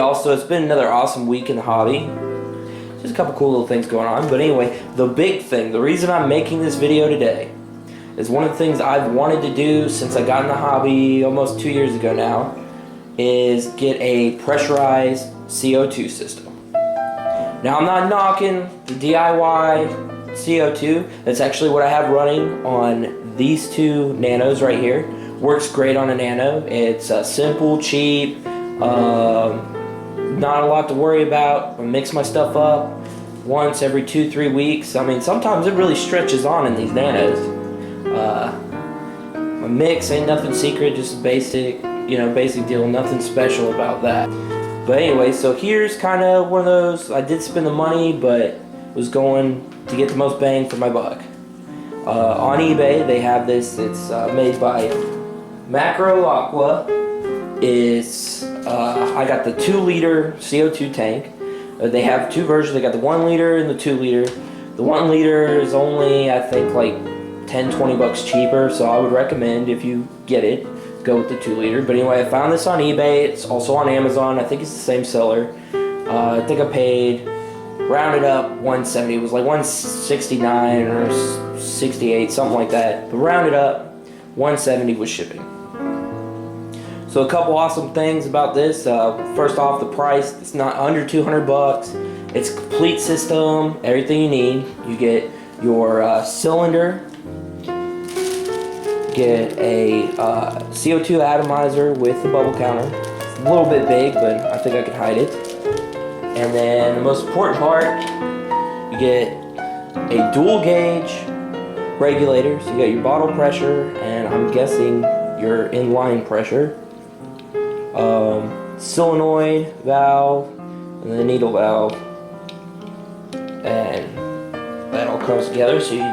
y'all, so it's been another awesome week in the hobby. Just a couple cool little things going on, but anyway, the big thing, the reason I'm making this video today is one of the things I've wanted to do since I got in the hobby almost 2 years ago now, is get a pressurized CO2 system. Now I'm not knocking the DIY CO2, that's actually what I have running on these two nanos right here. Works great on a nano. It's simple, cheap, not a lot to worry about. I mix my stuff up once every 2-3 weeks. I mean, sometimes it really stretches on in these nanos. My mix ain't nothing secret, just basic, basic deal, nothing special about that. But anyway, so here's kind of one of those. I did spend the money, but was going to get the most bang for my buck. On eBay, they have this. It's made by MACRO AQUA. It's I got the 2-liter CO2 tank. They have two versions. They got the 1 liter and the 2 liter. The 1 liter is only, I think, like $10-20 bucks cheaper. So I would recommend, if you get it, go with the 2 liter. But anyway, I found this on eBay. It's also on Amazon. I think it's the same seller. I think I paid, rounded up, $170. It was like $169 or $68, something like that. But rounded up, $170 was shipping. So a couple awesome things about this. First off, the price. It's not under 200 bucks. It's a complete system, everything you need. You get your cylinder, get a CO2 atomizer with the bubble counter. It's a little bit big, but I think I can hide it. And then the most important part, you get a dual gauge regulator. So you got your bottle pressure, and I'm guessing your inline pressure. Solenoid valve, and the needle valve, and that all comes together. So you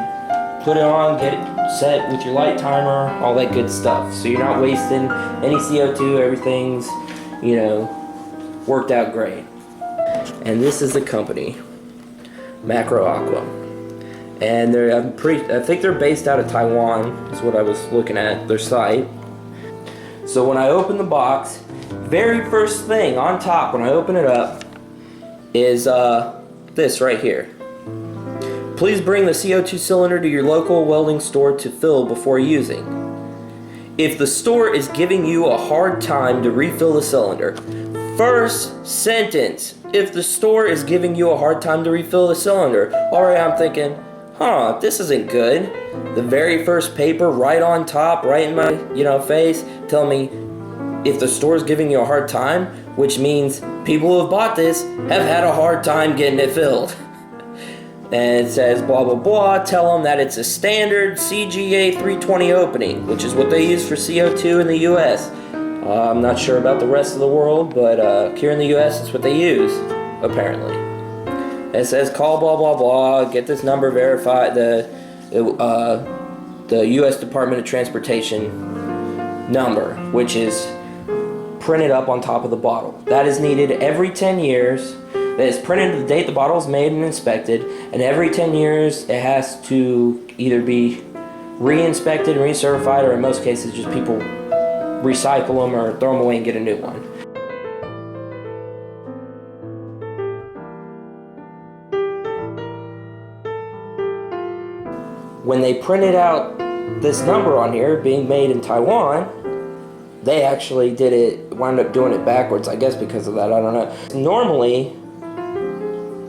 put it on, get it set with your light timer, all that good stuff. So you're not wasting any CO2. Everything's, worked out great. And this is the company, MACRO AQUA, and I think they're based out of Taiwan. Is what I was looking at their site. So when I open the box, very first thing on top when I open it up is this right here. Please bring the CO2 cylinder to your local welding store to fill before using. If the store is giving you a hard time to refill the cylinder. First sentence. If the store is giving you a hard time to refill the cylinder. Alright, I'm thinking, this isn't good. The very first paper right on top, right in my, face, tell me if the store is giving you a hard time, which means people who have bought this have had a hard time getting it filled. And it says blah blah blah, tell them that it's a standard CGA 320 opening, which is what they use for CO2 in the US. I'm not sure about the rest of the world, but here in the US it's what they use, apparently. It says call blah blah blah, get this number verified, the US Department of Transportation number, which is printed up on top of the bottle. That is needed every 10 years. That is printed the date the bottle is made and inspected, and every 10 years it has to either be re-inspected, recertified, or in most cases just people recycle them or throw them away and get a new one. When they printed out this number on here, being made in Taiwan, they actually wound up doing it backwards, I guess because of that, I don't know. Normally,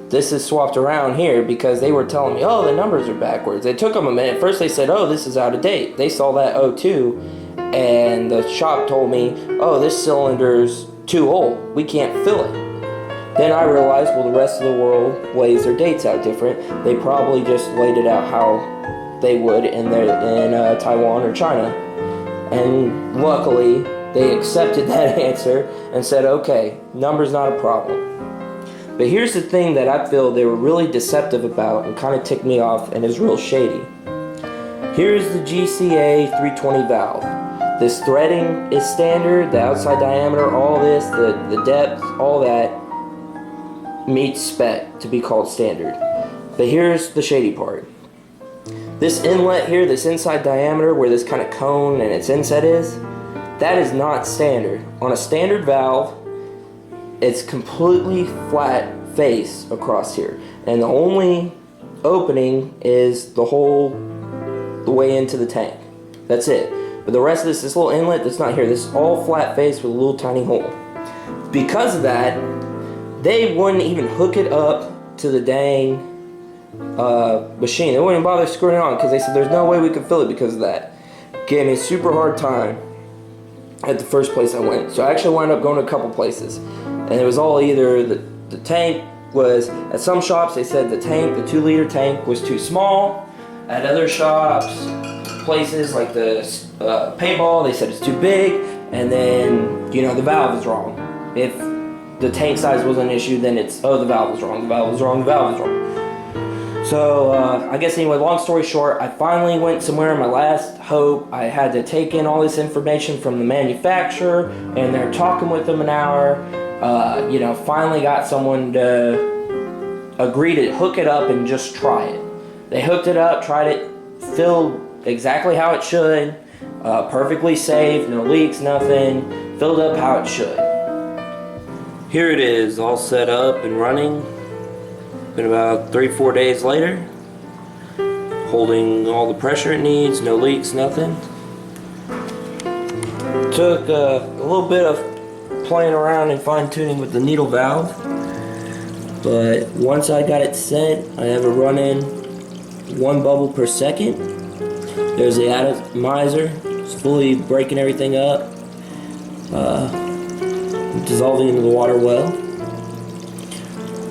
this is swapped around here because they were telling me, the numbers are backwards. It took them a minute. First they said, this is out of date. They saw that 02, and the shop told me, this cylinder's too old. We can't fill it. Then I realized, well, the rest of the world lays their dates out different. They probably just laid it out how they would in Taiwan or China. And luckily, they accepted that answer and said, okay, number's not a problem. But here's the thing that I feel they were really deceptive about and kind of ticked me off and is real shady. Here's the GCA 320 valve. This threading is standard, the outside diameter, all this, the depth, all that meets spec to be called standard. But here's the shady part. This inlet here, this inside diameter where this kind of cone and its inset is, that is not standard. On a standard valve, it's completely flat face across here, and the only opening is the way into the tank. That's it. But the rest of this little inlet that's not here, this is all flat face with a little tiny hole. Because of that, they wouldn't even hook it up to the dang machine. They wouldn't even bother screwing it on because they said there's no way we could fill it because of that. Gave me a super hard time at the first place I went. So I actually wound up going to a couple places. And it was all either the tank was, at some shops they said the 2-liter tank was too small. At other shops, places like the paintball, they said it's too big. And then, you know, the valve is wrong. If the tank size was an issue, then it's, oh, the valve was wrong, the valve was wrong, the valve was wrong. So, I guess anyway, long story short, I finally went somewhere, my last hope. I had to take in all this information from the manufacturer, and they're talking with them an hour. You know, finally got someone to agree to hook it up and just try it. They hooked it up, tried it, filled exactly how it should, perfectly safe, no leaks, nothing, filled up how it should. Here it is, all set up and running. Been about 3-4 days later, holding all the pressure it needs, no leaks, nothing. Took a little bit of playing around and fine-tuning with the needle valve, but once I got it set, I have it running 1 bubble per second. There's the atomizer, it's fully breaking everything up, dissolving into the water well.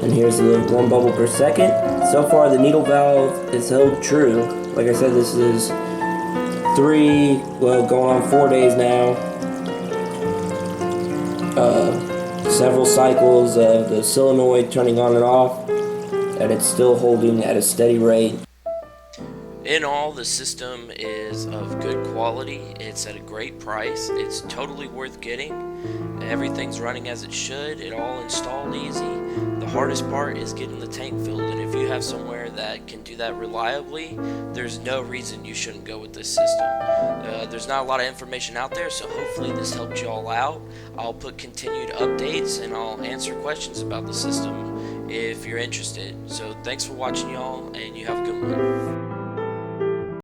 And here's the 1 bubble per second. So far the needle valve is held true. Like I said, this is going on 4 days now. Several cycles of the solenoid turning on and off, and it's still holding at a steady rate. In all, the system is of good quality. It's at a great price. It's totally worth getting. Everything's running as it should. It all installed easy. The hardest part is getting the tank filled, and if you have somewhere that can do that reliably, there's no reason you shouldn't go with this system. There's not a lot of information out there, so hopefully this helped you all out. I'll put continued updates and I'll answer questions about the system if you're interested. So thanks for watching, y'all, and you have a good one.